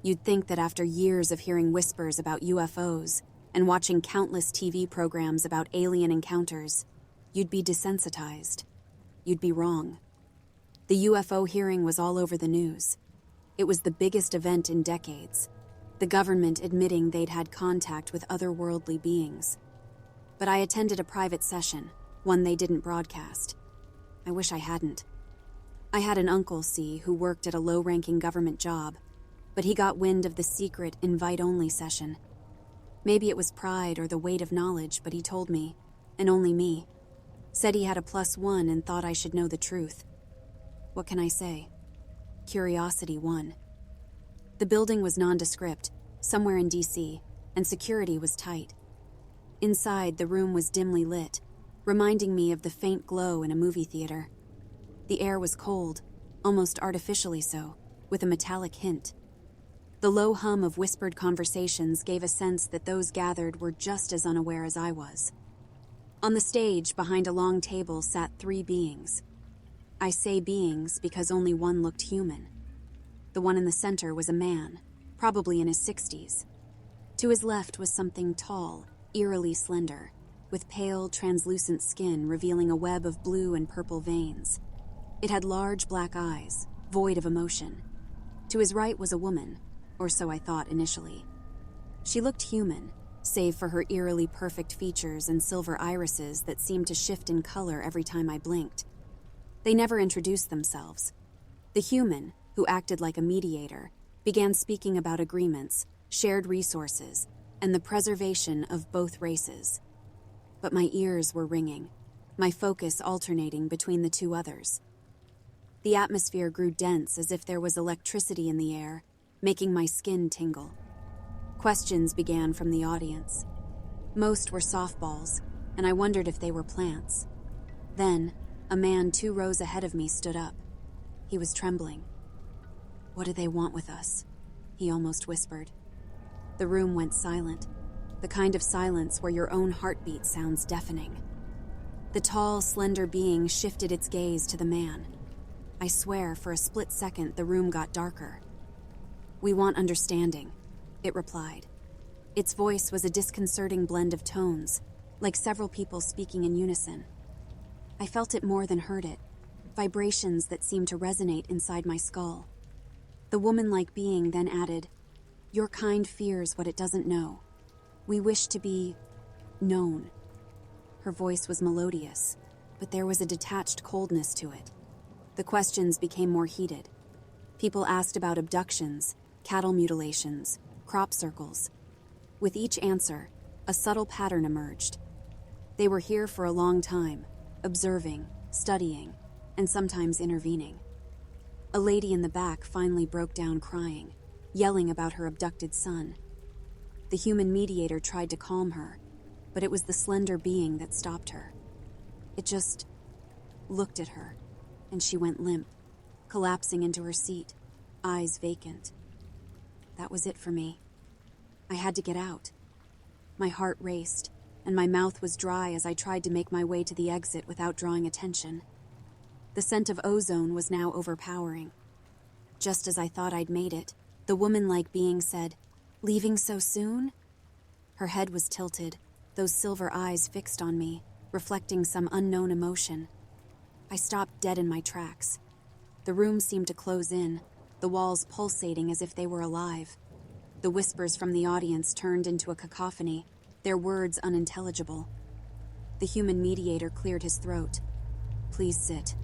You'd think that after years of hearing whispers about UFOs and watching countless TV programs about alien encounters, you'd be desensitized. You'd be wrong. The UFO hearing was all over the news. It was the biggest event in decades, the government admitting they'd had contact with otherworldly beings. But I attended a private session, one they didn't broadcast. I wish I hadn't. I had an uncle, who worked at a low-ranking government job, but he got wind of the secret invite-only session. Maybe it was pride or the weight of knowledge, but he told me, and only me. Said he had a +1 and thought I should know the truth. What can I say? Curiosity won. The building was nondescript, somewhere in DC, and security was tight. Inside, the room was dimly lit, reminding me of the faint glow in a movie theater. The air was cold, almost artificially so, with a metallic hint. The low hum of whispered conversations gave a sense that those gathered were just as unaware as I was. On the stage, behind a long table, sat 3 beings. I say beings because only one looked human. The one in the center was a man, probably in his 60s. To his left was something tall, eerily slender, with pale, translucent skin revealing a web of blue and purple veins. It had large black eyes, void of emotion. To his right was a woman, or so I thought initially. She looked human, save for her eerily perfect features and silver irises that seemed to shift in color every time I blinked. They never introduced themselves. The human, who acted like a mediator, began speaking about agreements, shared resources, and the preservation of both races. But my ears were ringing, my focus alternating between the 2 others. The atmosphere grew dense as if there was electricity in the air, making my skin tingle. Questions began from the audience. Most were softballs, and I wondered if they were plants. Then, a man 2 rows ahead of me stood up. He was trembling. "What do they want with us?" he almost whispered. The room went silent, the kind of silence where your own heartbeat sounds deafening. The tall, slender being shifted its gaze to the man. I swear, for a split second, the room got darker. "We want understanding," it replied. Its voice was a disconcerting blend of tones, like several people speaking in unison. I felt it more than heard it, vibrations that seemed to resonate inside my skull. The woman-like being then added, "Your kind fears what it doesn't know. We wish to be known." Her voice was melodious, but there was a detached coldness to it. The questions became more heated. People asked about abductions, cattle mutilations, crop circles. With each answer, a subtle pattern emerged. They were here for a long time, observing, studying, and sometimes intervening. A lady in the back finally broke down crying, yelling about her abducted son. The human mediator tried to calm her, but it was the slender being that stopped her. It just looked at her, and she went limp, collapsing into her seat, eyes vacant. That was it for me. I had to get out. My heart raced, and my mouth was dry as I tried to make my way to the exit without drawing attention. The scent of ozone was now overpowering. Just as I thought I'd made it, the woman-like being said, "Leaving so soon?" Her head was tilted, those silver eyes fixed on me, reflecting some unknown emotion. I stopped dead in my tracks. The room seemed to close in, the walls pulsating as if they were alive. The whispers from the audience turned into a cacophony, their words unintelligible. The human mediator cleared his throat. "Please sit.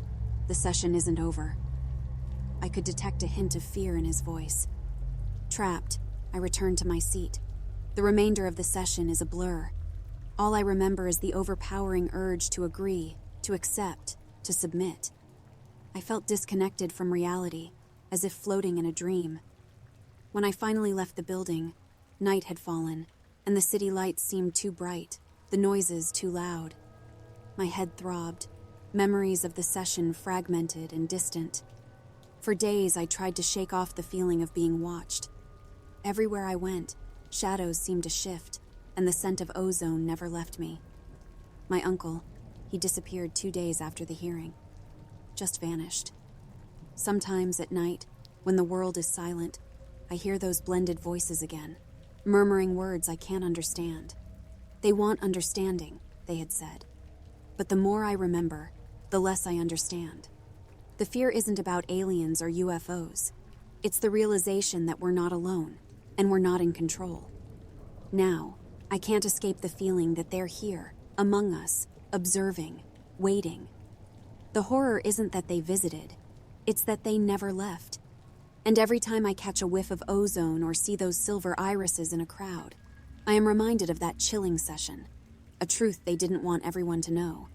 The session isn't over." I could detect a hint of fear in his voice. Trapped, I returned to my seat. The remainder of the session is a blur. All I remember is the overpowering urge to agree, to accept, to submit. I felt disconnected from reality, as if floating in a dream. When I finally left the building, night had fallen, and the city lights seemed too bright, the noises too loud. My head throbbed, memories of the session fragmented and distant. For days, I tried to shake off the feeling of being watched. Everywhere I went, shadows seemed to shift, and the scent of ozone never left me. My uncle, he disappeared 2 days after the hearing. Just vanished. Sometimes at night, when the world is silent, I hear those blended voices again, murmuring words I can't understand. They want understanding, they had said. But the more I remember, the less I understand. The fear isn't about aliens or UFOs. It's the realization that we're not alone, and we're not in control. Now, I can't escape the feeling that they're here, among us, observing, waiting. The horror isn't that they visited, it's that they never left. And every time I catch a whiff of ozone or see those silver irises in a crowd, I am reminded of that chilling session, a truth they didn't want everyone to know.